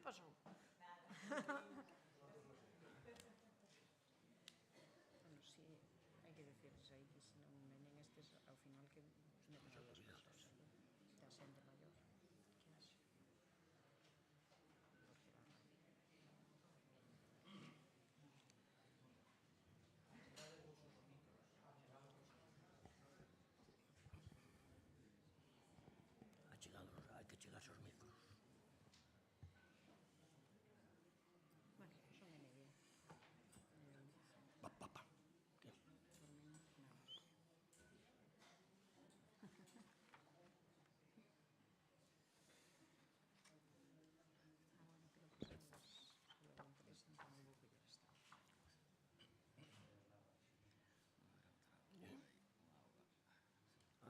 pasou? Bueno, si, hai que decirles aí que se non venen estes, ao final que os metas outras persoas aquí, da xente maior, que haxe. Porque va mal. Achegados, hai que chegarse aos micros. Bueno, son e media. Pa. Por min, nada. Bueno, creo que solo me interesa, entón vou pillar esta.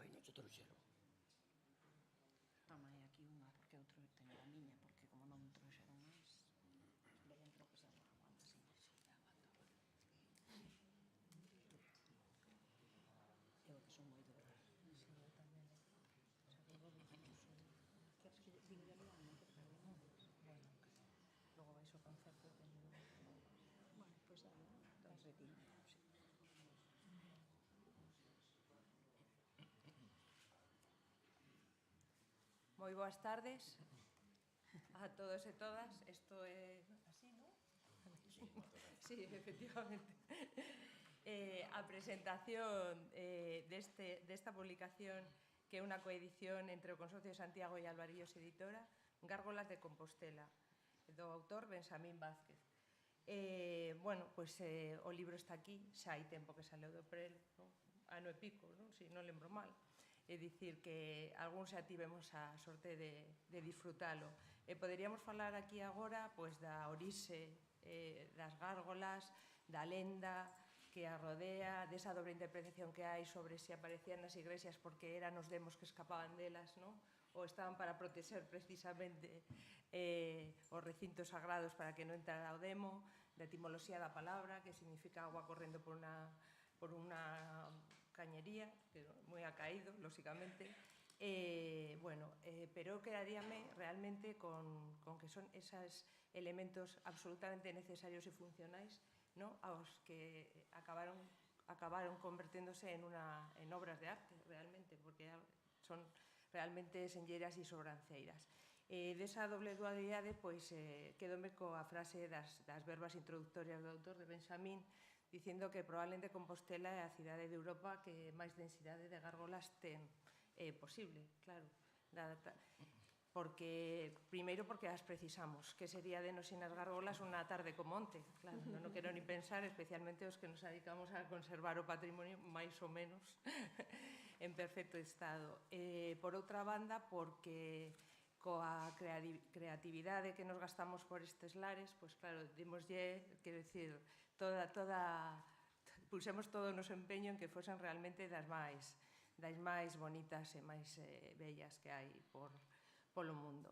Ai, non che trouxeron. Toma, hai aquí unha, porque outro teño a miña, porque como non me trouxeron máis, le entro que se aguanta así. Eu que son moi dura. Si, eu tamén. Se agora incluso... Queres que diga ali algo? Bueno, logo vais ao concerto e teño... Bueno, pois dale, entón retiro. Sí. Moi boas tardes a todos e todas. Isto é así, non? Sí, efectivamente. A presentación desta publicación, que é unha coedición entre o Consorcio de Santiago e Alvarillos Editora, Gárgolas de Compostela, do autor Benxamín Vázquez. Bueno, pois o libro está aquí, xa hai tempo que saleu do prelo, ano e pico, non? Si non lembro mal. É dicir que algún xa tivemos a sorte de disfrutalo. Poderíamos falar aquí agora pois da orixe das gárgolas, da lenda que a rodea, desa dobre interpretación que hai sobre se aparecían nas igrexas porque eran os demos que escapaban delas, non? Ou estaban para protexer precisamente os recintos sagrados para que non entrara o demo, da etimoloxía da palabra, que significa agua correndo por unha cañería, que moi acaído, lóxicamente. Bueno, pero eu quedaríame realmente con que son esos elementos absolutamente necesarios e funcionais, no, aos que acabaron converténdose en obras de arte, realmente, porque son realmente senlleiras e sobranceiras. Desa doble dualidade, pois, quedome coa frase das verbas introductorias do autor, de Benxamín, dicindo que probablemente Compostela é a cidade de Europa que máis densidade de gárgolas ten posible, claro. Primeiro porque as precisamos, que sería de nos sin as gárgolas unha tarde como onte, claro, non quero ni pensar, especialmente os que nos dedicamos a conservar o patrimonio máis ou menos en perfecto estado. Por outra banda, porque coa creatividade que nos gastamos por estes lares, pois claro, dimoslle, quero dicir, pusemos todo o noso empeño en que fosen realmente das máis bonitas e máis bellas que hai polo mundo.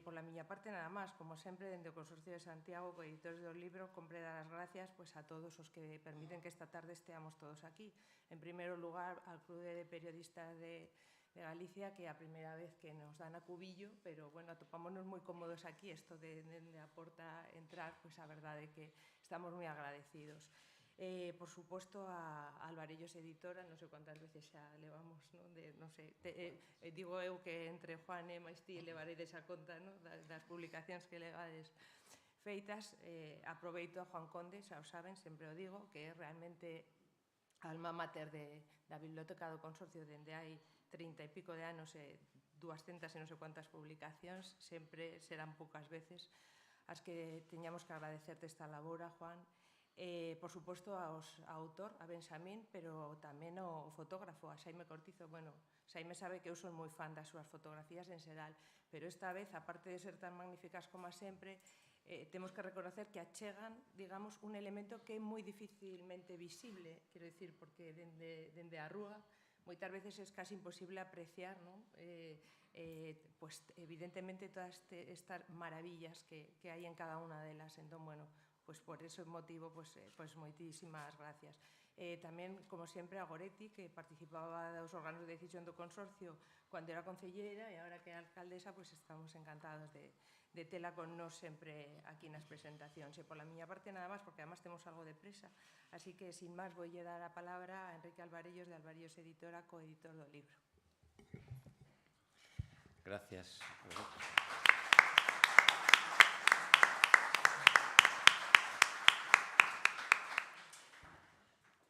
Pola miña parte, nada máis, como sempre, dende o Consorcio de Santiago, coeditores do libro, compre dar as gracias a todos os que permiten que esta tarde esteamos todos aquí. En primeiro lugar, ao Clube de Periodistas de Galicia, que é a primeira vez que nos dan a cubillo, pero, bueno, atopámonos moi cómodos aquí, isto de a porta entrar, pois a verdade é que estamos moi agradecidos. Por suposto, a Alvarillos Editora, non sei quantas veces xa levamos, non sei, digo eu que entre Juan e máis ti levaredes a conta das publicacións que levades feitas. Aproveito a Juan Conde, xa o saben, sempre o digo, que é realmente a alma mater da Biblioteca do Consorcio dende hai 30 e pico de anos e 200 e non sei cuantas publicacións, sempre serán poucas veces as que teñamos que agradecerte esta labora, Juan. Por suposto, ao autor, a Benxamín, pero tamén ao fotógrafo, a Xaime Cortizo. Bueno, Xaime sabe que eu son moi fan das súas fotografías en xeral, pero esta vez, aparte de ser tan magníficas como sempre, temos que reconocer que achegan, digamos, un elemento que é moi dificilmente visible, quero dicir, porque dende a rúa moitas veces é casi imposible apreciar, evidentemente, todas estas maravillas que hai en cada unha delas. Entón, bueno, pois por ese motivo, pois moitísimas gracias. Tamén, como sempre, a Goretti, que participaba dos órganos de decisión do consorcio cando era concelleira, e agora que é alcaldesa, pois estamos encantados de tela con nós sempre aquí nas presentacións. E pola miña parte nada máis, porque además temos algo de presa, así que, sin máis, voille dar a palabra a Enrique Alvarellos, de Alvarellos Editora, coeditor do libro. Gracias.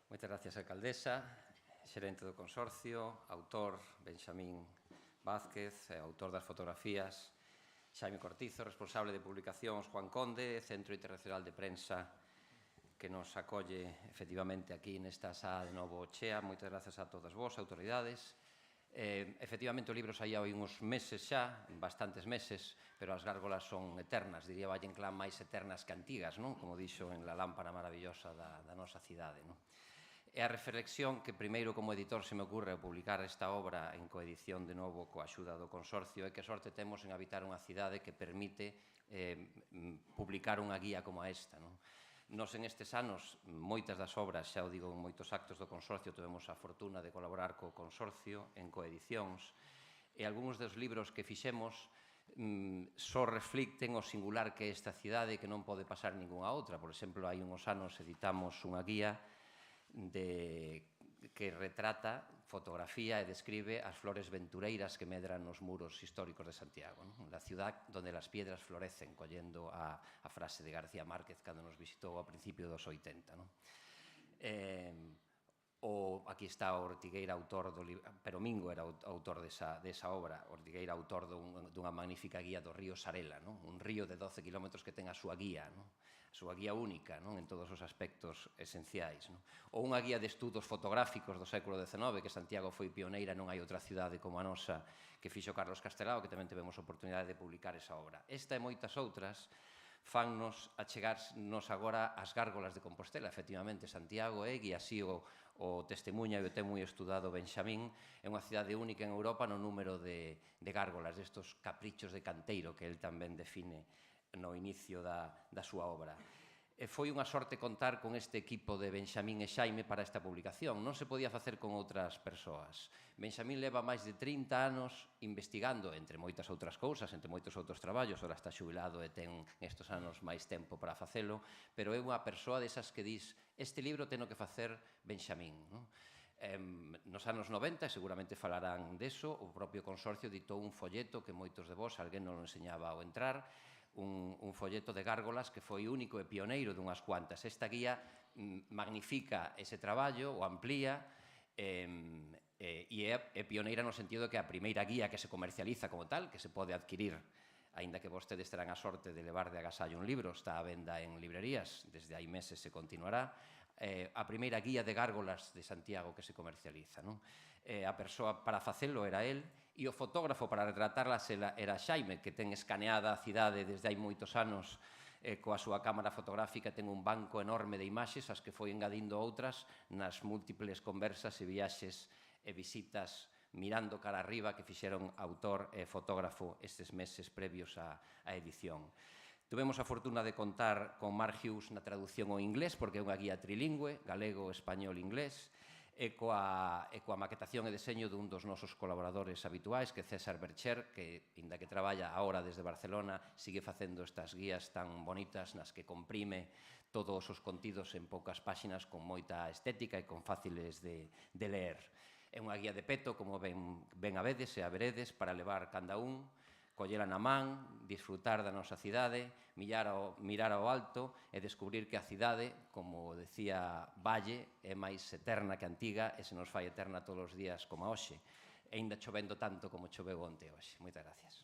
Moitas gracias, alcaldesa, xerente do consorcio, autor Benxamín Vázquez, autor das fotografías, Xaime Cortizo, responsable de publicacións Juan Conde, Centro Internacional de Prensa, que nos acolle efectivamente aquí nesta sala de novo chea. Moitas gracias a todas vos, autoridades. Efectivamente, o libro saía hai uns meses xa, bastantes meses, pero as gárgolas son eternas, diría Valle Inclán, máis eternas que antigas, non? Como dixo en La lámpara maravillosa da nosa cidade, non? É a reflexión que primeiro como editor se me ocurre publicar esta obra en coedición de novo coa axuda do consorcio, é que sorte temos en habitar unha cidade que permite publicar unha guía como esta, non? Nos en estes anos, moitas das obras, xa o digo en moitos actos do consorcio, tivemos a fortuna de colaborar co consorcio en coedicións, e algúns dos libros que fixemos só reflicten o singular que é esta cidade, que non pode pasar ningunha outra. Por exemplo, hai uns anos editamos unha guía que retrata, fotografía e describe as flores ventureiras que medran nos muros históricos de Santiago, non? La ciudad donde las piedras florecen, collendo a frase de García Márquez cando nos visitou a principio dos 80, non? Aquí está o Ortigueira, autor do libro, pero Mingo era autor desa obra. Ortigueira, autor dunha magnífica guía do río Sarela, non? Un río de 12 kilómetros que ten a súa guía, non? A súa guía única, non? En todos os aspectos esenciais, non? Ou unha guía de estudos fotográficos do século XIX, que Santiago foi pioneira, non hai outra cidade como a nosa, que fixo Carlos Castelao, que tamén tivemos a oportunidade de publicar esa obra. Esta e moitas outras fannos achegarnos agora ás gárgolas de Compostela. Efectivamente, Santiago é, e así o testemunha, e o ten moi estudado Benxamín, é unha cidade única en Europa no número de gárgolas, destos caprichos de canteiro que el tamén define no inicio da súa obra. Foi unha sorte contar con este equipo de Benxamín e Xaime para esta publicación. Non se podía facer con outras persoas. Benxamín leva máis de 30 anos investigando, entre moitas outras cousas, entre moitos outros traballos, ora está xubilado e ten estes anos máis tempo para facelo, pero é unha persoa desas que dis, este libro teno que facer Benxamín, non? Nos anos 90, seguramente falarán deso, o propio consorcio editou un folleto que moitos de vos, alguén non o enseñaba ao entrar, un folleto de gárgolas que foi único e pioneiro dunhas cuantas. Esta guía magnifica ese traballo, o amplía, e é pioneira no sentido que a primeira guía que se comercializa como tal, que se pode adquirir, aínda que vostedes terán a sorte de levar de agasallo un libro, está a venda en librerías, desde hai meses se continuará, a primeira guía de gárgolas de Santiago que se comercializa, non? A persoa para facelo era el, e o fotógrafo para retratarlas era Xaime, que ten escaneada a cidade desde hai moitos anos coa súa cámara fotográfica, ten un banco enorme de imaxes, as que foi engadindo outras nas múltiples conversas e viaxes e visitas mirando cara arriba que fixeron autor e fotógrafo estes meses previos á edición. Tuvemos a fortuna de contar con Mark Hughes na traducción ao inglés, porque é unha guía trilingüe, galego, español, inglés, e coa maquetación e deseño dun dos nosos colaboradores habituais, que é César Bercher, que, inda que traballa agora desde Barcelona, sigue facendo estas guías tan bonitas nas que comprime todos os contidos en poucas páxinas con moita estética e con fáciles de ler. É unha guía de peto, como ben a vedes e a veredes, para levar canda un, collela na man, disfrutar da nosa cidade, mirar ao alto e descubrir que a cidade, como decía Valle, é máis eterna que antiga e se nos fai eterna todos os días como hoxe. E ainda chovendo tanto como choveu onte hoxe. Moitas gracias.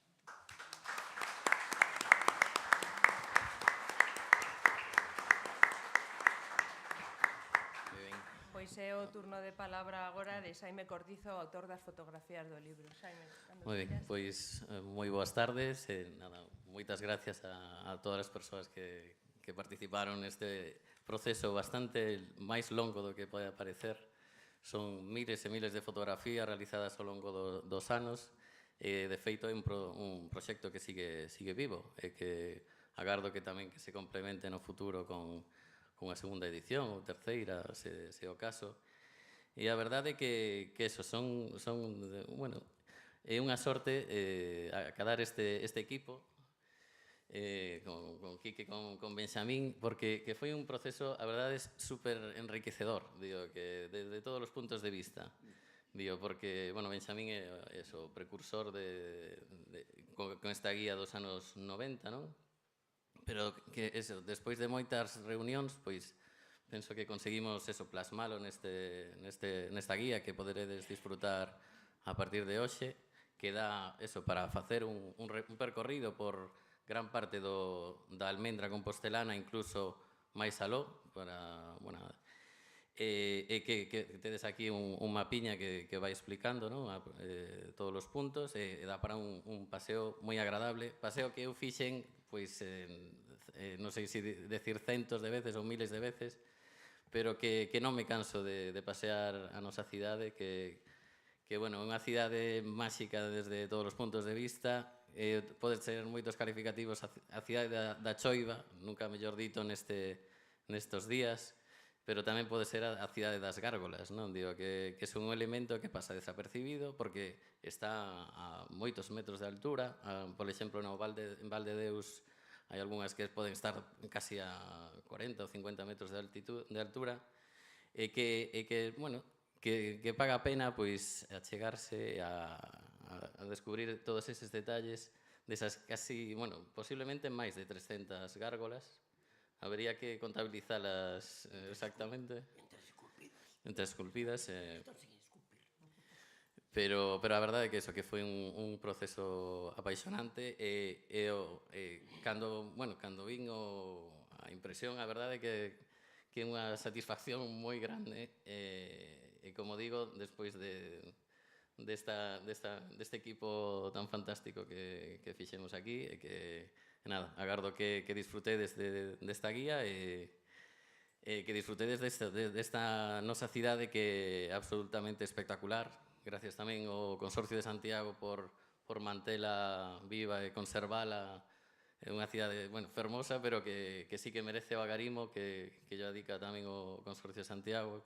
Pois é o turno de palabra agora de Xaime Cortizo, autor das fotografías do libro. Xaime, cando Moi ben, pois moi boas tardes e nada, moitas gracias a todas as persoas que participaron neste proceso bastante máis longo do que pode parecer. Son miles e miles de fotografías realizadas ao longo dos anos e, de feito, é un proxecto que sigue vivo e que agardo que tamén que se complemente no futuro con cunha segunda edición ou terceira, se o caso. E a verdade é que eso, bueno, é unha sorte acadar este equipo con Quique, con Benxamín, porque foi un proceso, a verdade, super enriquecedor, digo, que desde todos os puntos de vista. Digo, porque, bueno, Benxamín é o precursor con esta guía dos anos 90, non? Pero que eso, despois de moitas reunións, pois penso que conseguimos eso, plasmalo nesta guía que poderedes disfrutar a partir de hoxe, que dá eso para facer un percorrido por gran parte da almendra compostelana, incluso máis aló, para, bueno, que tedes aquí un mapiña que vai explicando, ¿no? Todos os puntos, e dá para un paseo moi agradable, paseo que eu fixen, pois, non sei se decir centos de veces ou miles de veces, pero que non me canso de pasear a nosa cidade, que bueno, é unha cidade máxica desde todos os puntos de vista, pode ser moitos calificativos a cidade da choiva, nunca mellor dito nestos días, pero tamén pode ser a cidade das gárgolas, non? Digo que é un elemento que pasa desapercibido porque está a moitos metros de altura. Por exemplo, en Val de Deus hai algunhas que poden estar casi a 40 ou 50 metros de altura, e que, bueno, que paga a pena pois achegarse a descubrir todos eses detalles desas casi, bueno, posiblemente máis de 300 gárgolas. Habería que contabilizalas exactamente. Entre esculpidas. Pero a verdade é que eso, que foi un proceso apaixonante, cando vin a impresión, a verdade é que é unha satisfacción moi grande, e como digo, despois deste equipo tan fantástico que fixemos aquí, e que nada, agardo que disfrutedes desta guía e que disfrutedes desta nosa cidade que é absolutamente espectacular. Gracias tamén ao Consorcio de Santiago por mantela viva e conservala. É unha cidade, bueno, fermosa, pero que sí que merece o agarimo que lle dedica tamén o Consorcio de Santiago.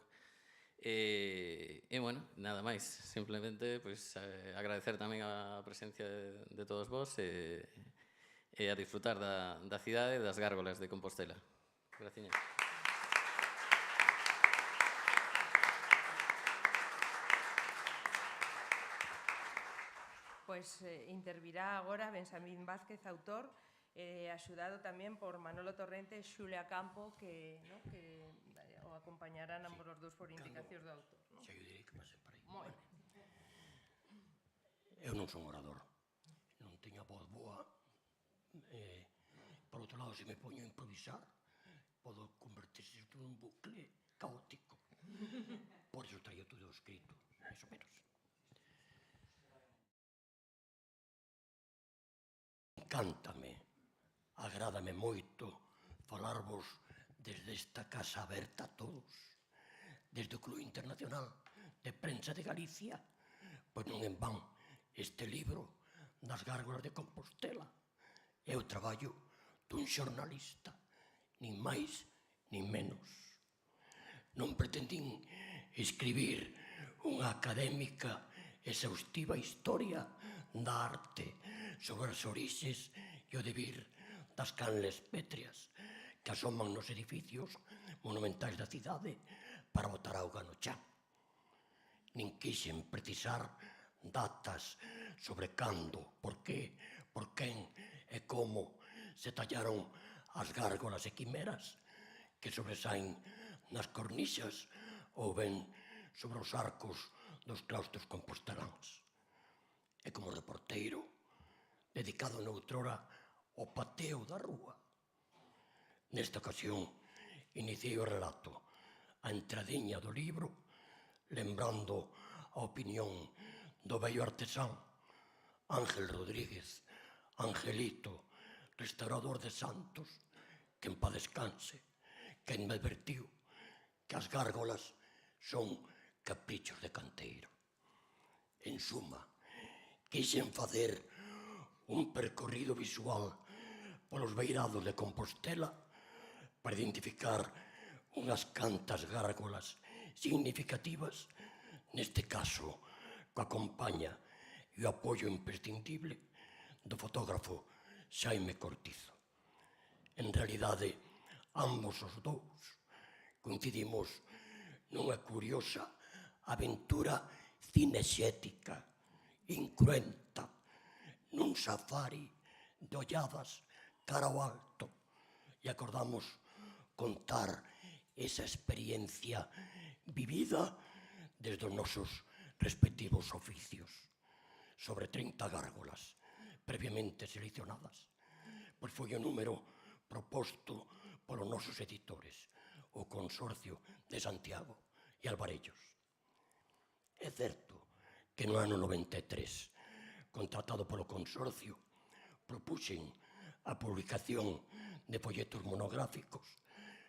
E, bueno, nada máis. Simplemente, agradecer tamén a presencia de todos vos e a disfrutar da cidade e das gárgolas de Compostela. Graciña. Pois intervirá agora Benxamín Vázquez, autor, axudado tamén por Manolo Torrente e Xulia Campo, que o acompañarán ambos os dous por indicacións do autor. Xa eu direi que pasen por aí. Moi ben. Eu non son orador, non teño a voz boa. Por outro lado, se me poño a improvisar, podo convertirse en un bucle caótico. Por iso traio todo escrito, máis ou menos. Encántame, agrádame moito falarvos desde esta casa aberta a todos, desde o Club Internacional de Prensa de Galicia, pois non en van este libro das gárgolas de Compostela. É o traballo dun xornalista, nin máis nin menos. Non pretendín escribir unha académica exhaustiva historia da arte sobre as orixes e o devir das canles pétreas que asoman nos edificios monumentais da cidade para botar auga no chan. Nin quixen precisar datas sobre cando, por qué, por quen e como se tallaron as gárgolas e quimeras que sobresaen nas cornixas ou ben sobre os arcos dos claustros composteláns. E como reporteiro, dedicado noutrora ao pateo da rúa. Nesta ocasión, iniciei o relato, a entradiña do libro, lembrando a opinión do vello artesán Ángel Rodríguez, Angelito, restaurador de santos, que en paz descanse, quen me advertiu que as gárgolas son caprichos de canteiro. En suma, quixen facer un percorrido visual polos beirados de Compostela para identificar unhas cantas gárgolas significativas, neste caso, coa compañía e o apoio imprescindible do fotógrafo Xaime Cortizo. En realidade, ambos os dous coincidimos nunha curiosa aventura cinexética, incruenta, nun safari de olladas cara ao alto, e acordamos contar esa experiencia vivida desde os nosos respectivos oficios, sobre 30 gárgolas previamente seleccionadas, pois foi o número proposto polos nosos editores, o Consorcio de Santiago e Alvarellos. É certo que no ano 93, contratado polo Consorcio, propuxen a publicación de folletos monográficos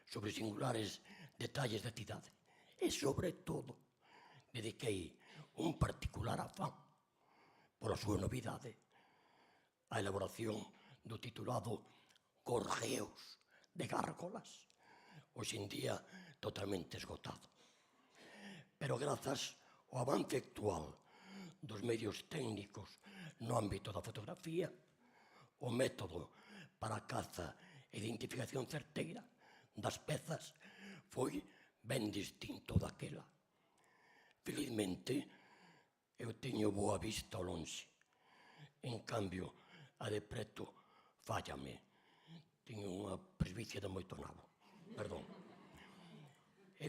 sobre singulares detalles da cidade e, sobre todo, dediquei un particular afán pola súa novidade a elaboración do titulado Gorjeos de Gárgolas, hoxe en día totalmente esgotado. Pero grazas ao avance actual dos medios técnicos no ámbito da fotografía, o método para a caza e identificación certeira das pezas foi ben distinto daquela. Felizmente, eu teño boa vista ao lonxe. En cambio, a de preto fállame. Teño unha presbicia de moito nabo. Perdón. E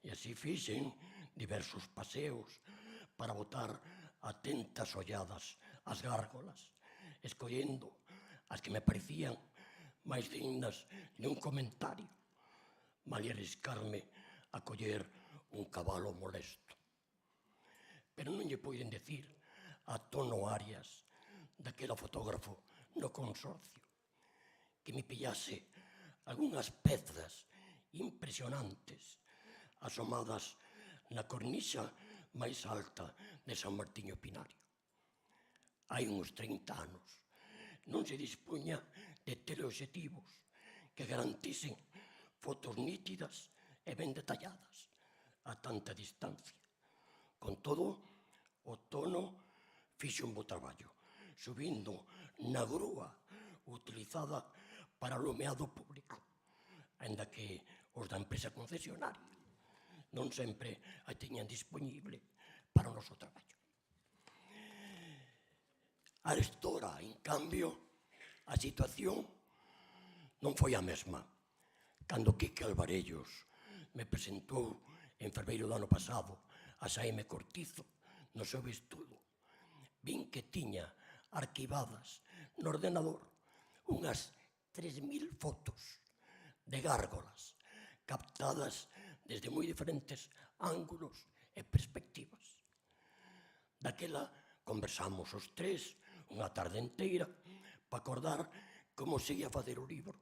así fixen, diversos paseos para botar atentas olladas ás gárgolas, escollendo as que me parecían máis dignas de un comentario, malia arriscarme a coller un cabalo molesto. Pero non lle poiden decir a Tono Arias, daquela fotógrafo no Consorcio, que me pillase algunhas pezas impresionantes asomadas na cornixa máis alta de San Martiño Pinario. Hai uns 30 anos non se dispuña de teleobxectivos que garantisen fotos nítidas e ben detalladas a tanta distancia. Con todo, o Tono fixo un bo traballo, subindo na grúa utilizada para o alumeado público, aínda que os da empresa concesionaria non sempre a teñan dispoñible para o noso traballo. Arestora, en cambio, a situación non foi a mesma. Cando Quique Alvarellos me presentou en febreiro do ano pasado a Xaime Cortizo no seu estudo, vin que tiña arquivadas no ordenador unhas 3.000 fotos de gárgolas captadas desde moi diferentes ángulos e perspectivas. Daquela conversamos os tres unha tarde inteira para acordar como se ia facer o libro,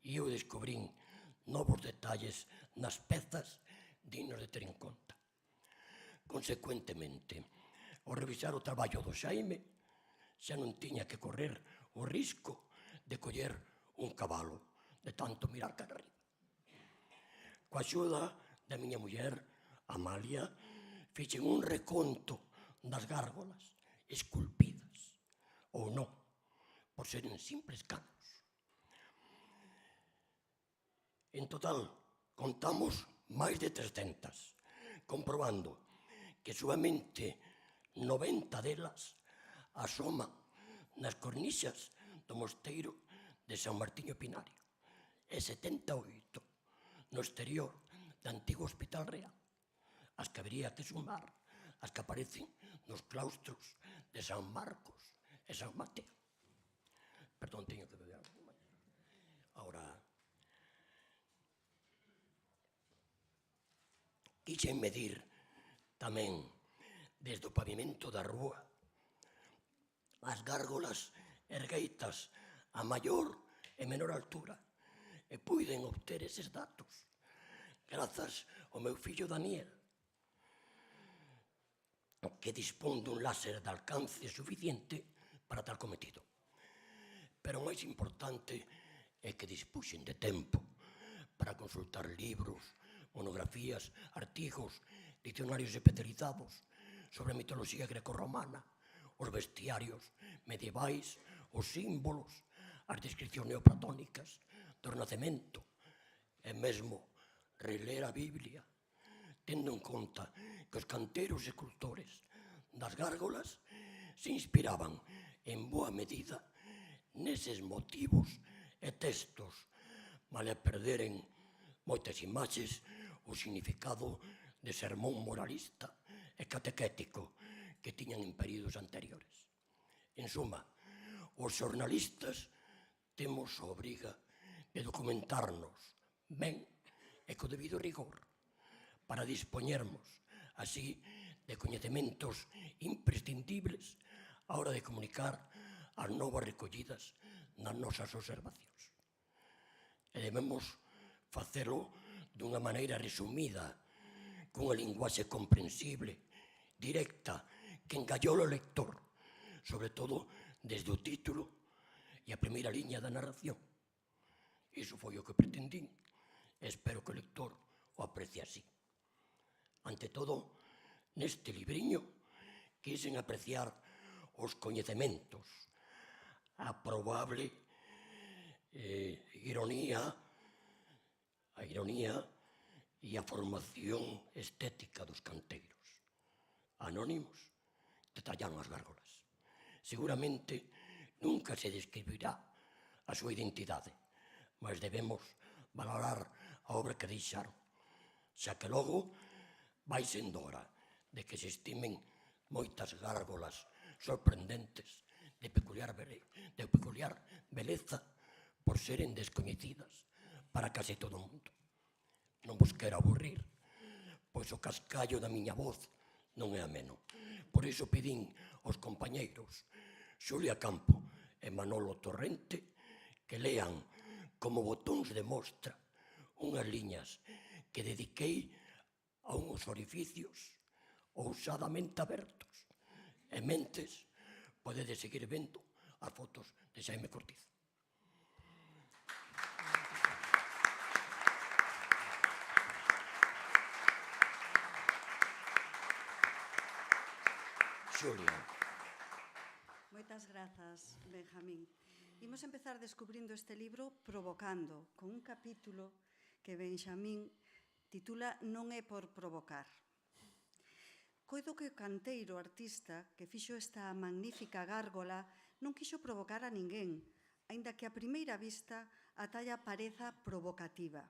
e eu descubrín novos detalles nas pezas dignos de ter en conta. Consecuentemente, ao revisar o traballo do Xaime, xa non tiña que correr o risco de coller un cabalo de tanto mirar cara arriba. Coa axuda da miña muller, Amalia, fixen un reconto das gárgolas esculpidas, ou non, por seren simples canos. En total, contamos máis de 300, comprobando que solamente 90 delas asoman nas cornixas do mosteiro de San Martiño Pinario e 78 no exterior do antigo Hospital Real, as que habería que sumar as que aparecen nos claustros de San Marcos e San Mateo. Perdón, teño que beber algo máis. Ahora, quixen medir tamén desde o pavimento da rúa as gárgolas ergueitas a maior e menor altura, e puiden obter eses datos grazas ao meu fillo Daniel, que dispón dun láser de alcance suficiente para tal cometido. Pero o máis importante é que dispuxen de tempo para consultar libros, monografías, artigos, diccionarios especializados sobre a mitoloxía grecorromana, os bestiarios medievais, os símbolos, as descripcións neoplatónicas do Renacemento, e mesmo reler a Biblia, tendo en conta que os canteiros e escultores das gárgolas se inspiraban en boa medida neses motivos e textos, malia perderen moitas imaxes o significado de sermón moralista e catequético que tiñan en períodos anteriores. En suma, os xornalistas temos a obriga de documentarnos ben e co debido rigor para dispoñermos así de coñecementos imprescindibles á hora de comunicar as novas recollidas nas nosas observacións. E debemos facelo dunha maneira resumida, cunha linguaxe comprensible, directa, que engallola o lector, sobre todo desde o título e a primeira liña da narración. Iso foi o que pretendín e espero que o lector o aprecie así. Ante todo, neste libriño, quixen apreciar os coñecementos, a probable ironía e a formación estética dos canteiros. Anónimos detallaron as gárgolas. Seguramente nunca se describirá a súa identidade, mas debemos valorar a obra que deixaron, xa que logo vai sendo hora de que se estimen moitas gárgolas sorprendentes de peculiar beleza por seren descoñecidas para case todo o mundo. Non vos quero aburrir, pois o cascallo da miña voz non é ameno. Por iso pedín aos compañeiros Xulia Campo e Manolo Torrente que lean como botóns de mostra unhas liñas que dediquei a uns orificios ousadamente abertos. E mentes, podedes seguir vendo as fotos de Xaime Cortizo. Xulia. Moitas grazas, Benjamín. Imos empezar descubrindo este libro Provocando, con un capítulo que Benjamín titula Non é por provocar. Coido que o canteiro artista que fixo esta magnífica gárgola non quixo provocar a ninguén, aínda que a primeira vista a talla pareza provocativa.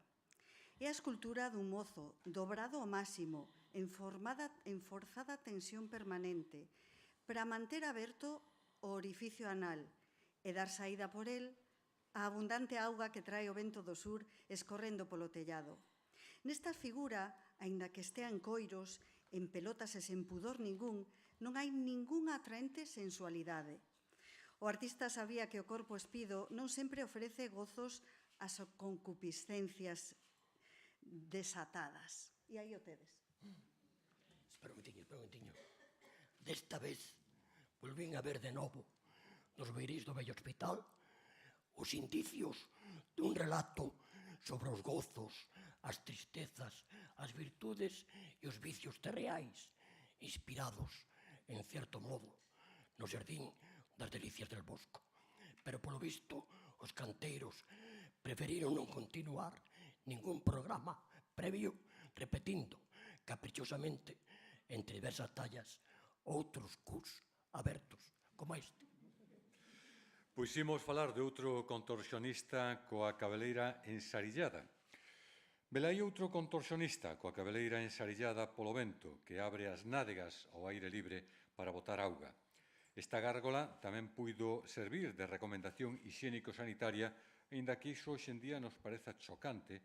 É a escultura dun mozo dobrado ao máximo, en forzada tensión permanente, para manter aberto o orificio anal e dar saída por el a abundante auga que trae o vento do sur escorrendo polo tellado. Nesta figura, aínda que estea en coiros, en pelotas e sen pudor ningún, non hai ningunha atraente sensualidade. O artista sabía que o corpo espido non sempre ofrece gozos ás concupiscencias desatadas. E aí o tedes. Espera un momentiño. Desta vez volvín a ver de novo nos beiris do vello hospital os indicios dun relato sobre os gozos, as tristezas, as virtudes e os vicios terreais, inspirados, en certo modo, no xardín das delicias del Bosco. Pero, polo visto, os canteiros preferiron non continuar ningún programa previo repetindo caprichosamente entre diversas tallas outros cus abertos como este. Pois imos falar de outro contorsionista coa cabeleira ensarillada. Velaí outro contorsionista coa cabeleira ensarillada polo vento que abre as nádegas ao aire libre para botar auga. Esta gárgola tamén puido servir de recomendación hixiénico-sanitaria, aínda que iso hoxendía nos pareza chocante.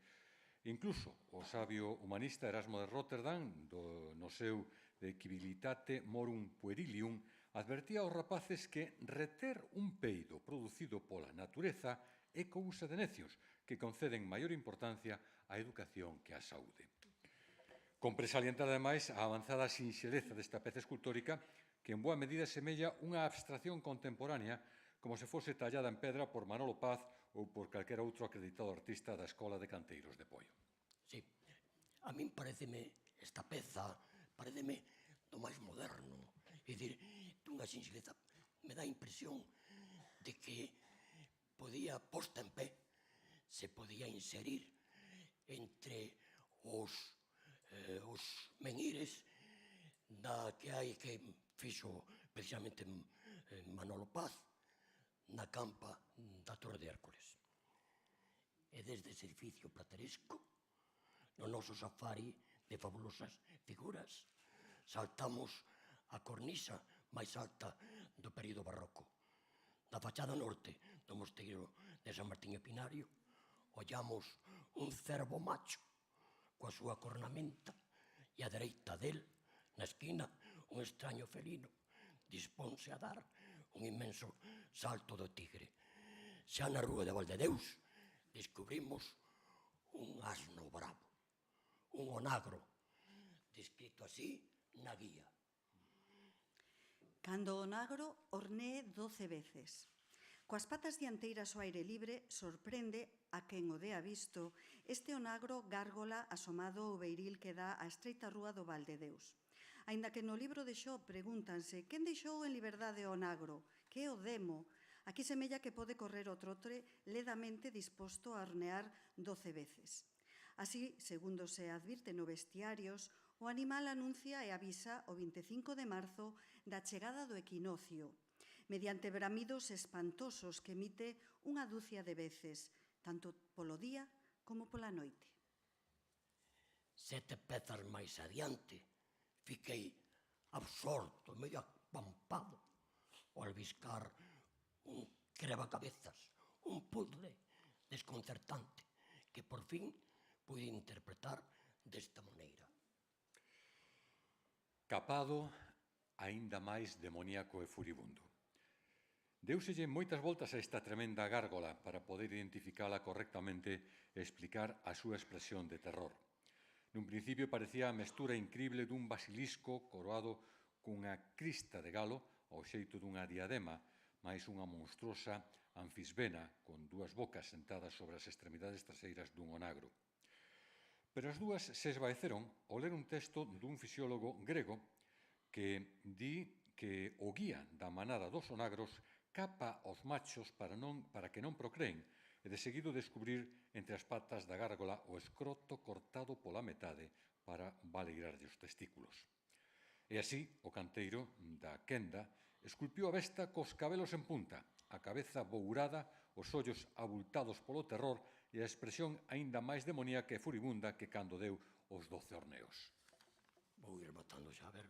Incluso o sabio humanista Erasmo de Rotterdam, no seu De Civilitate Morum Puerilium, advertía aos rapaces que reter un peido producido pola natureza é cousa de necios, que conceden maior importancia á educación que á saúde. Compre salientar, ademais, a avanzada sinxeleza desta peza escultórica que en boa medida semella unha abstracción contemporánea como se fose tallada en pedra por Manolo Paz ou por calquera outro acreditado artista da Escola de Canteiros de Poio. Sí, a min pareceme esta peza, pareceme do máis moderno, é dicir, dunha sinxeleza, me dá a impresión de que podía, posta en pé, se podía inserir entre os menires da que hai que fixo precisamente Manolo Paz na campa da Torre de Hércules. E desde ese edificio plateresco, no noso safari de fabulosas figuras, saltamos a cornisa máis alta do período barroco. Da fachada norte do mosteiro de San Martín Epinario, ollamos un cervo macho coa súa cornamenta e a dereita del, na esquina, un extraño felino disponse a dar un inmenso salto do tigre. Xa na rúa de Valdedeus descubrimos un asno bravo, un onagro, descrito así na guía. Cando o onagro ornee 12 veces. Coas patas dianteiras ao aire libre, sorprende a quen o dea visto este onagro gárgola asomado ao beiril que dá á estreita rúa do Valdedeus. Aínda que no libro de Xó pregúntanse quen deixou en liberdade o onagro, que é o demo, aquí semella que pode correr o trotre ledamente disposto a hornear 12 veces. Así, segundo se advirte no Bestiarios, o animal anuncia e avisa o 25 de marzo da chegada do equinoccio, mediante bramidos espantosos que emite unha dúcia de veces, tanto polo día como pola noite. 7 pezas máis adiante, fiquei absorto, medio apampado, ao albiscar un crevacabezas, un puzzle desconcertante, que por fin pude interpretar desta maneira. Capado, aínda máis demoníaco e furibundo. Deuselle moitas voltas a esta tremenda gárgola para poder identificala correctamente e explicar a súa expresión de terror. Nun principio parecía a mestura incrible dun basilisco coroado cunha crista de galo ao xeito dunha diadema, máis unha monstruosa anfisbena con dúas bocas sentadas sobre as extremidades traseiras dun onagro. Pero as dúas se esvaeceron ao ler un texto dun fisiólogo grego que di que o guía da manada dos onagros capa aos machos para que non procreen e de seguido descubrir entre as patas da gárgola o escroto cortado pola metade para baleirarlle os testículos. E así, o canteiro da quenda esculpiu a besta cos cabelos en punta, a cabeza bourada, os ollos abultados polo terror e a expresión aínda máis demoníaca e furibunda que cando deu os 12 horneos. Vou ir matando xa, a ver.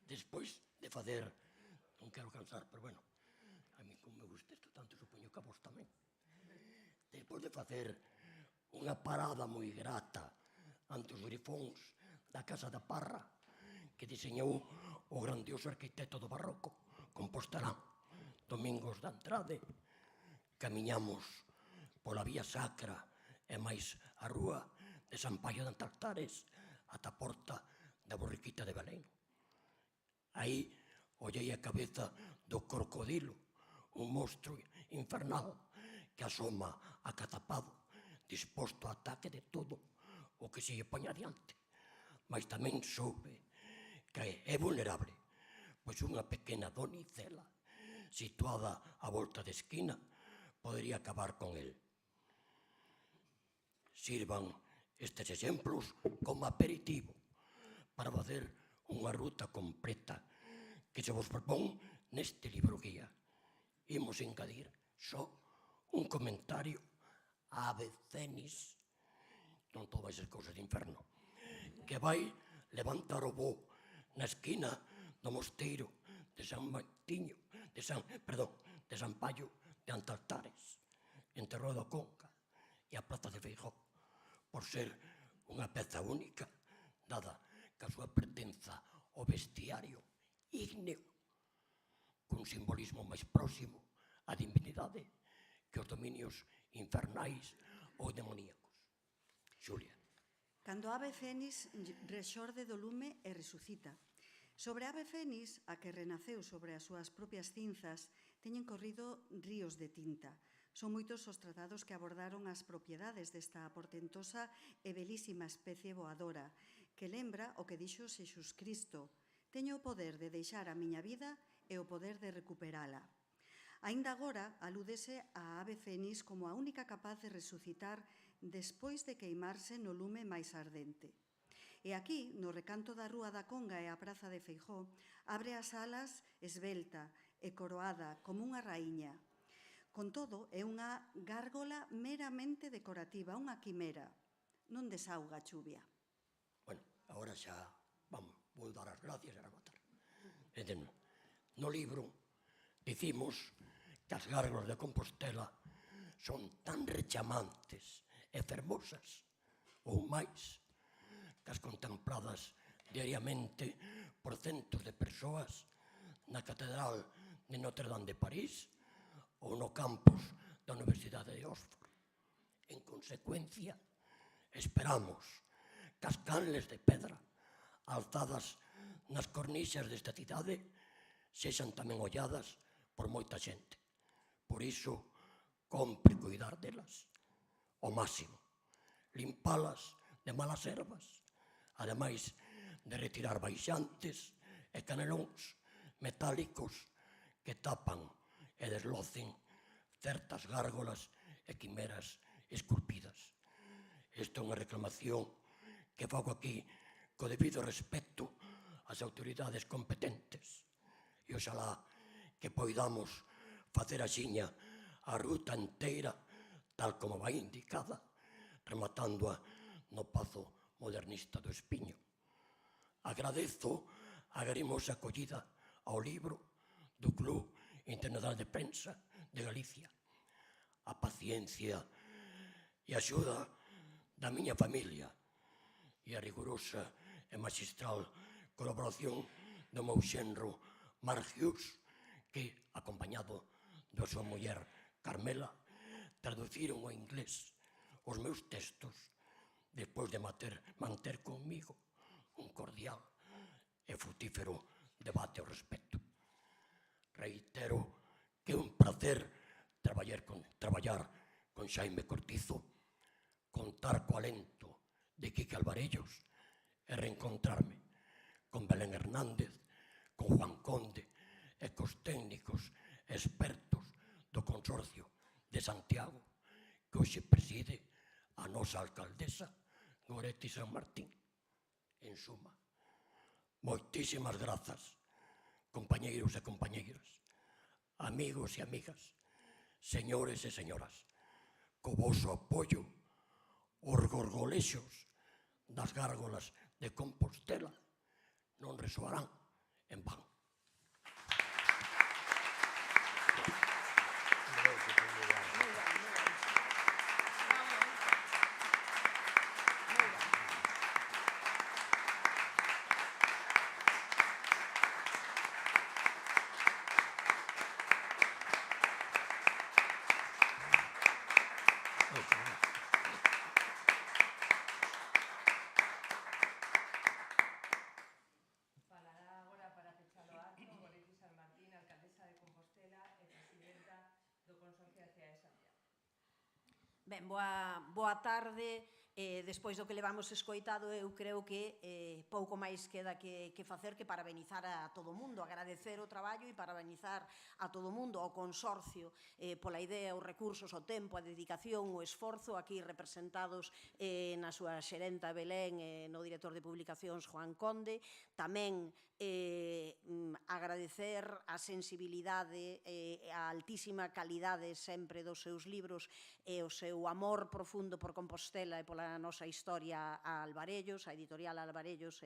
Despois de facer, non quero cansar, pero bueno, a mí como me gusta isto tanto, supoño que a vos tamén. Despois de facer unha parada moi grata ante os grifóns da Casa da Parra que diseñou o grandioso arquitecto do barroco, Compostelán, Domingos da Andrade, camiñamos pola vía sacra e máis a rúa de San Paio de Antartares ata a porta da Borriquita de Belén. Aí ollei a cabeza do crocodilo, un monstro infernal que asoma acatapado, disposto a ataque de todo o que se lle poña adiante. Mas tamén soube que é vulnerable, pois unha pequena donicela situada á volta de esquina podería acabar con el. Sirvan estes exemplos como aperitivo para facer unha ruta completa que se vos propón neste libro guía. Imos engadir só un comentario a ave cenis, non todo vai ser cousa de inferno, que vai levantar o voo na esquina do mosteiro de San Paio de Antartares, entre Rua do Conca e a Praza de Feijóo, por ser unha peza única, dada que a súa pertenza ao bestiario ígneo, cun simbolismo máis próximo á divinidade que os dominios infernais ou demoníacos. Xulia. Cando a ave fénix rexorde do lume e resucita. Sobre a ave fénix, a que renaceu sobre as súas propias cinzas, teñen corrido ríos de tinta. Son moitos os tratados que abordaron as propiedades desta portentosa e belísima especie voadora, que lembra o que dixo Xesús Cristo: teño o poder de deixar a miña vida e o poder de recuperala. Aínda agora alúdese a ave fénix como a única capaz de resucitar despois de queimarse no lume máis ardente. E aquí, no recanto da Rúa da Conga e a Praza de Feijóo, abre as alas esvelta e coroada como unha raíña. Con todo, é unha gárgola meramente decorativa, unha quimera. Non desauga a chuvia. Bueno, agora xa vou dar as gracias e rematar. Entendo, no libro dicimos que as gárgolas de Compostela son tan rechamantes e fermosas ou máis que as contempladas diariamente por centos de persoas na Catedral de Notre Dame de París ou no campus da Universidade de Oxford. En consecuencia, esperamos que as canles de pedra alzadas nas cornixas desta cidade sexan tamén olladas por moita xente. Por iso, compre cuidar delas ao máximo, limpalas de malas ervas, ademais de retirar baixantes e canelóns metálicos que tapan e deslocen certas gárgolas e quimeras esculpidas. Esta é unha reclamación que fago aquí co debido respecto ás autoridades competentes e oxalá que poidamos facer axiña a ruta inteira tal como vai indicada, rematándoa no Pazo Modernista do Espiño. Agradezo a garimosa acollida ao libro do Club Internacional de Prensa de Galicia, a paciencia e a axuda da miña familia e a rigurosa e magistral colaboración do meu xenro Marc Hughes, que, acompañado da súa muller Carmela, traduciron ao inglés os meus textos despois de manter conmigo un cordial e frutífero debate ao respecto. Reitero que é un placer traballar con Xaime Cortizo, contar co alento de Quique Alvarellos e reencontrarme con Belén Hernández, con Juan Conde e cos técnicos expertos do Consorcio de Santiago, que hoxe preside a nosa alcaldesa Goretti San Martín. En suma, moitísimas grazas, compañeiros e compañeiras, amigos e amigas, señores e señoras. Co voso apoio, os gorgolexos das gárgolas de Compostela non resoarán en van. Falará agora para pechar o acto Goretti San Martín, alcaldesa de Compostela e presidenta do Consorcio de Cidade de Santiago. Ben, boa tarde. Despois do que levamos escoitado, eu creo que pouco máis queda que facer que parabenizar a todo o mundo, agradecer o traballo e parabenizar a todo o mundo, ao Consorcio, pola idea, os recursos, o tempo, a dedicación, o esforzo, aquí representados na súa xerenta Belén e no director de publicacións Juan Conde. Tamén agradecer a sensibilidade e a altísima calidade sempre dos seus libros e o seu amor profundo por Compostela e pola nosa historia a Alvarellos, a editorial Alvarellos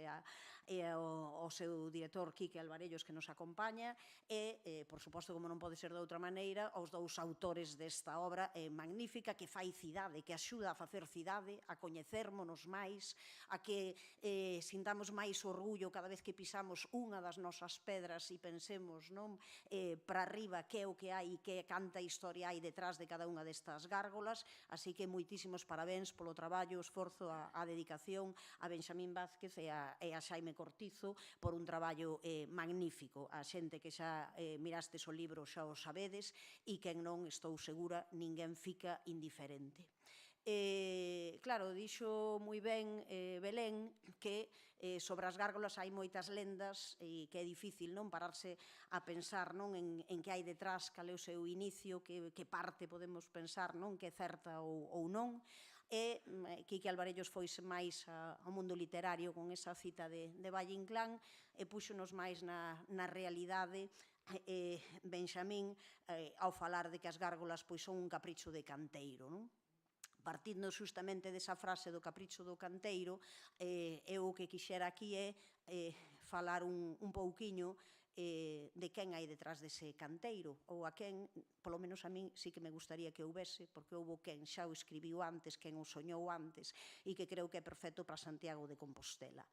e o seu director Quique Alvarellos que nos acompaña e, por suposto, como non pode ser de outra maneira, aos dous autores desta obra magnífica que fai cidade, que axuda a facer cidade, a coñecérmonos máis, a que sintamos máis orgullo cada vez que pisamos unha das nosas pedras e pensemos para arriba que é o que hai e que canta historia hai detrás de cada unha destas gárgolas. Así que moitísimos parabéns polo traballo traballo, o esforzo, a dedicación a Benxamín Vázquez e a Xaime Cortizo por un traballo magnífico. A xente que xa mirastes o libro xa o sabedes e quen non, estou segura, ninguén fica indiferente. Claro, dixo moi ben Belén que sobre as gárgolas hai moitas lendas e que é difícil non pararse a pensar non en que hai detrás, cal é o seu inicio, que parte podemos pensar non que é certa ou non. E Quique Alvarellos foise máis ao mundo literario con esa cita de Valle Inclán e púxonos máis na realidade. Benxamín, ao falar de que as gárgolas son un capricho de canteiro, non? Partindo justamente desa frase do capricho do canteiro, eu o que quixera aquí é falar un pouquiño de quen hai detrás dese canteiro, ou a quen, polo menos a min, sí que me gustaría que houvese, porque houbo quen xa o escribiu antes, quen o soñou antes, e que creo que é perfecto para Santiago de Compostela.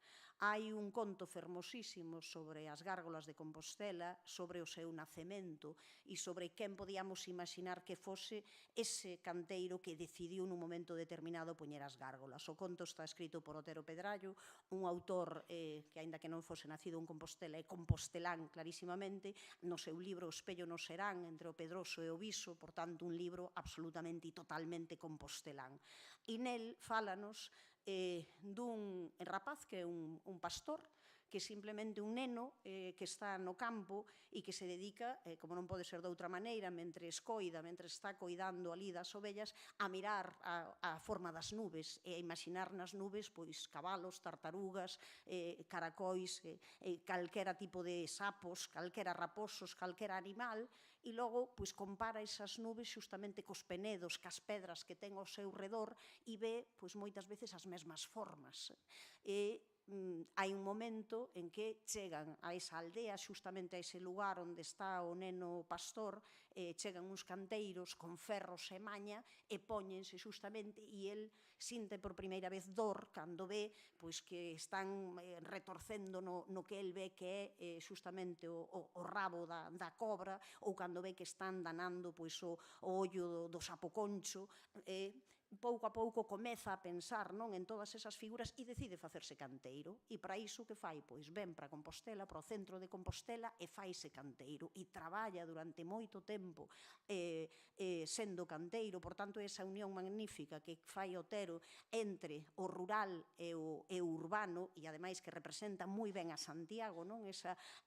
Hai un conto fermosísimo sobre as gárgolas de Compostela, sobre o seu nacemento e sobre quen podíamos imaginar que fose ese canteiro que decidiu nun momento determinado poñer as gárgolas. O conto está escrito por Otero Pedrallo, un autor que, aínda que non fose nacido en Compostela, é compostelán clarísimamente, no seu libro O espello no serán, entre o Pedroso e o Viso, por tanto, un libro absolutamente e totalmente compostelán. E nel fálanos dun rapaz que é un pastor, que é simplemente un neno que está no campo e que se dedica, como non pode ser de outra maneira, mentre está coidando ali das ovellas, a mirar a forma das nubes e a imaginar nas nubes cabalos, tartarugas, caracóis, calquera tipo de sapos, calquera raposos, calquera animal, e logo compara esas nubes xustamente cos penedos, cas pedras que ten ao seu redor e ve moitas veces as mesmas formas. Hai un momento en que chegan a esa aldea, xustamente a ese lugar onde está o neno pastor, chegan uns canteiros con ferros e maña e póñense xustamente e el sinte por primeira vez dor cando ve que están retorcendo no que el ve que é xustamente o rabo da cobra, ou cando ve que están danando o ollo do sapoconcho. Pouco a pouco comeza a pensar en todas esas figuras e decide facerse canteiro. E para iso que fai? Ven para Compostela, para o centro de Compostela e faise canteiro. E traballa durante moito tempo sendo canteiro. Por tanto, esa unión magnífica que fai Otero entre o rural e o urbano, e ademais que representa moi ben a Santiago,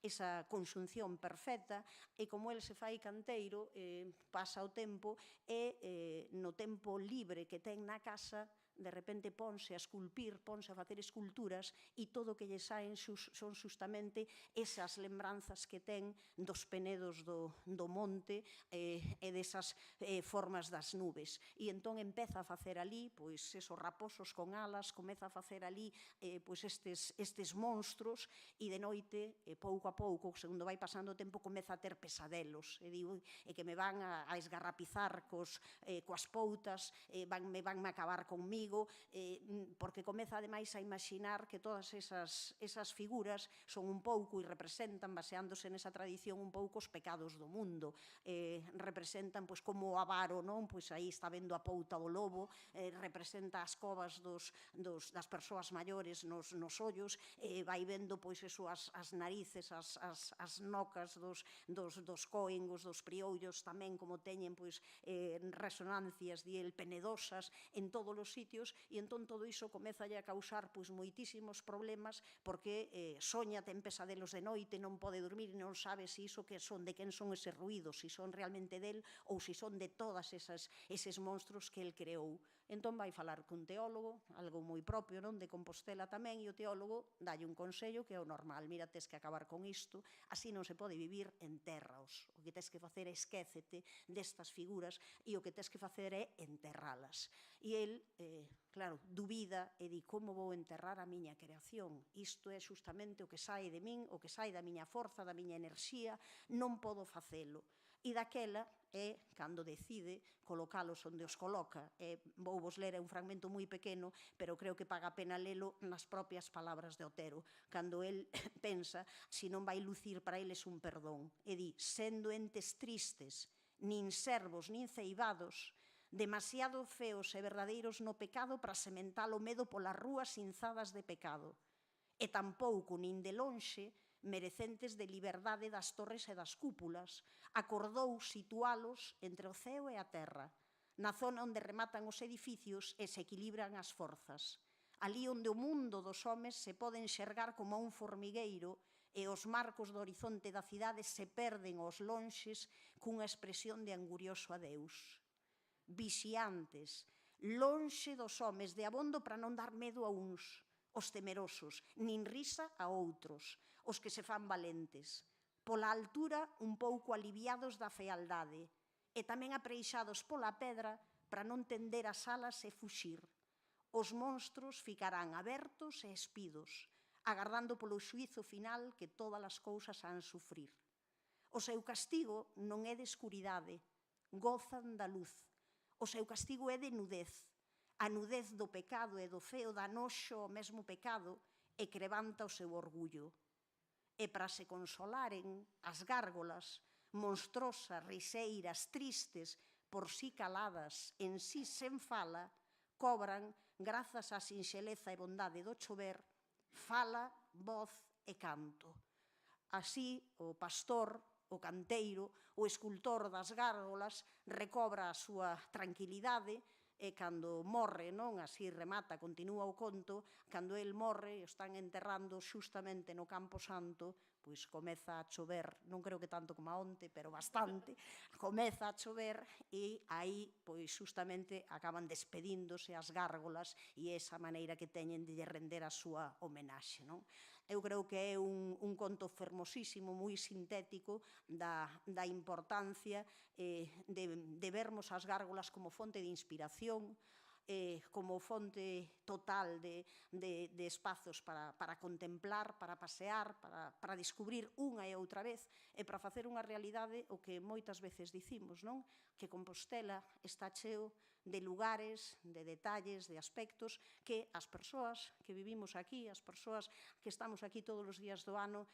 esa conxunción perfecta, e como el se fai canteiro, pasa o tempo e no tempo libre que ten na casa, de repente ponse a esculpir, ponse a facer esculturas e todo o que lle saen son justamente esas lembranzas que ten dos penedos do monte e desas formas das nubes. E entón empeza a facer ali esos raposos con alas, comeza a facer ali estes monstros e de noite, pouco a pouco, segundo vai pasando o tempo, comeza a ter pesadelos e que me van a esgarrapizar coas poutas, me van a acabar conmigo, porque comeza ademais a imaginar que todas esas figuras son un pouco e representan, baseándose nesa tradición, un pouco os pecados do mundo. Representan como o avaro, aí está vendo a pouta do lobo, representa as covas das persoas maiores nos ollos, vai vendo as narices, as nocas dos coengos, dos priollos, tamén como teñen resonancias penedosas en todos os sitios, e entón todo iso comeza a causar moitísimos problemas, porque soña, ten pesadelos de noite, non pode dormir e non sabe se iso que son, de quen son eses ruídos, se son realmente del ou se son de todas eses monstros que el creou. Entón vai falar cun teólogo, algo moi propio de Compostela tamén, e o teólogo dalle un consello que é o normal: mira, tes que acabar con isto, así non se pode vivir, entérraos. O que tes que facer é esquécete destas figuras e o que tes que facer é enterralas. E el, claro, dubida e di: como vou enterrar a miña creación? Isto é justamente o que sai de min, o que sai da miña forza, da miña enerxía, non podo facelo. E daquela é cando decide colocalos onde os coloca. Vou vos ler un fragmento moi pequeno, pero creo que paga a pena lelo nas propias palabras de Otero, cando el pensa se non vai lucir para eles un perdón. E di: sendo entes tristes, nin servos nin ceibados, demasiado feos e verdadeiros no pecado para sementar o medo polas rúas inzadas de pecado, e tampouco, nin de lonxe, merecentes de liberdade das torres e das cúpulas, acordou situalos entre o ceo e a terra, na zona onde rematan os edificios e se equilibran as forzas, ali onde o mundo dos homes se pode enxergar como un formigueiro e os marcos do horizonte da cidade se perden aos lonxes cunha expresión de angurioso adeus. Vixiantes, lonxe dos homes de abondo para non dar medo a uns, os temerosos, nin risa a outros, os que se fan valentes. Pola altura, un pouco aliviados da fealdade, e tamén apreixados pola pedra para non tender as alas e fuxir. Os monstros ficarán abertos e espidos, agardando polo xuízo final que todas as cousas han sufrir. O seu castigo non é de escuridade, gozan da luz. O seu castigo é de nudez, a nudez do pecado e do feo da noxo ao mesmo pecado e que levanta o seu orgullo. E para se consolaren, as gárgolas, monstrosas, riseiras, tristes, por si caladas, en si sen fala, cobran, grazas á sinxeleza e bondade do chover, fala, voz e canto. Así, o pastor, o canteiro, o escultor das gárgolas recobra a súa tranquilidade e cando morre, non, así remata, continúa o conto, cando el morre, están enterrando xustamente no Campo Santo, pois comeza a chover, non creo que tanto como a onte, pero bastante, comeza a chover e aí, pois xustamente, acaban despedíndose as gárgolas e esa maneira que teñen de lle render a súa homenaxe, non? Eu creo que é un conto fermosísimo, moi sintético da importancia de vermos as gárgolas como fonte de inspiración, como fonte total de espazos para contemplar, para pasear, para descubrir unha e outra vez e para facer unha realidade o que moitas veces dicimos, non? Que Compostela está cheo de lugares, de detalles, de aspectos que as persoas que vivimos aquí, as persoas que estamos aquí todos os días do ano,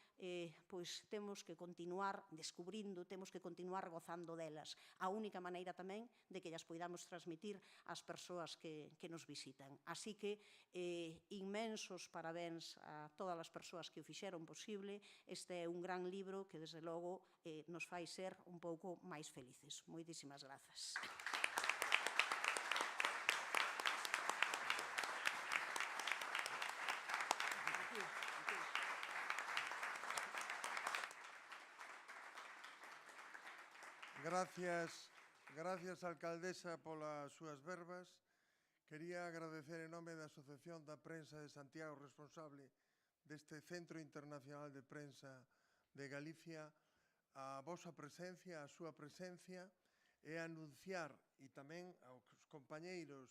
pois temos que continuar descubrindo, temos que continuar gozando delas. A única maneira tamén de que llas poidamos transmitir ás persoas que nos visitan. Así que inmensos parabéns a todas as persoas que o fixeron posible. Este é un gran libro que, desde logo, nos fai ser un pouco máis felices. Moitísimas grazas. Gracias, alcaldesa, polas súas verbas. Quería agradecer en nome da Asociación da Prensa de Santiago, responsable deste Centro Internacional de Prensa de Galicia, a vosa presencia, a súa presencia, e anunciar, e tamén aos compañeiros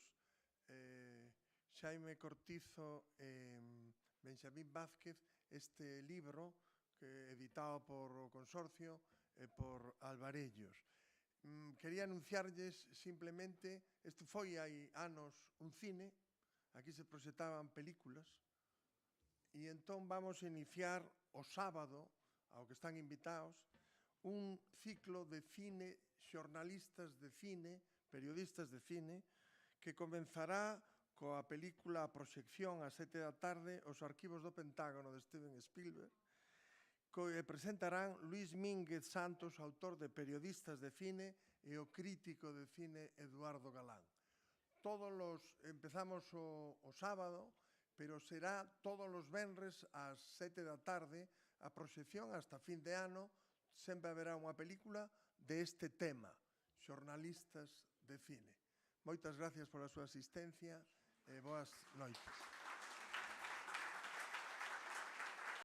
Xaime Cortizo e Benxamín Vázquez, este libro editado por o Consorcio e por Alvarellos. Quería anunciarlles simplemente, este foi hai anos un cine, aquí se proxectaban películas, e entón vamos a iniciar o sábado, ao que están invitados, un ciclo de cine, xornalistas de cine, periodistas de cine, que comenzará coa película A Proxección a 7 da tarde, Os arquivos do Pentágono de Steven Spielberg, que presentarán Luis Mínguez Santos, autor de Periodistas de Cine, e o crítico de cine Eduardo Galán. Empezamos o sábado, pero será todos os venres ás 7 da tarde a proxección hasta fin de ano. Sempre haberá unha película deste tema, xornalistas de cine. Moitas gracias pola súa asistencia e boas noites.